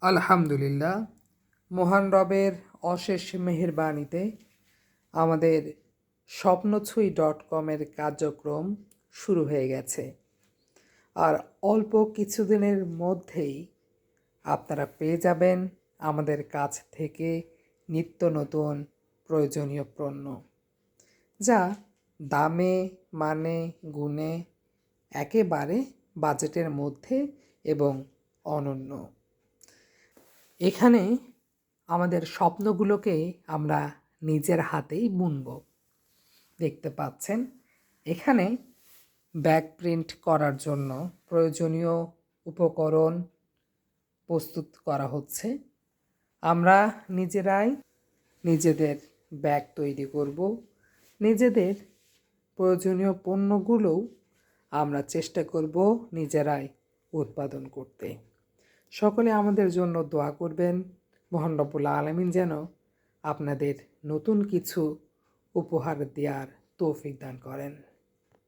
আলহামদুলিল্লাহ, মহান রবের অশেষ মেহেরবানিতে আমাদের স্বপ্নছুঁই.com-এর কার্যক্রম শুরু হয়ে গেছে। আর অল্প কিছুদিনের মধ্যেই আপনারা পেয়ে যাবেন আমাদের কাছ থেকে নিত্য নতুন প্রয়োজনীয় পণ্য, যা দামে মানে গুণে একেবারে বাজেটের মধ্যে এবং অনন্য। এখানে আমাদের স্বপ্নগুলোকে আমরা নিজের হাতেই বুনব। দেখতে পাচ্ছেন এখানে ব্যাক প্রিন্ট করার জন্য প্রয়োজনীয় উপকরণ প্রস্তুত করা হচ্ছে। আমরা নিজেরাই নিজেদের ব্যাগ তৈরি করব। নিজেদের প্রয়োজনীয় পণ্যগুলোও আমরা চেষ্টা করব নিজেরাই উৎপাদন করতে। সকলে আমাদের জন্য দোয়া করবেন, মহান রব্বুল আলামিন যেন আপনাদের নতুন কিছু উপহার দেওয়ার তৌফিক দান করেন।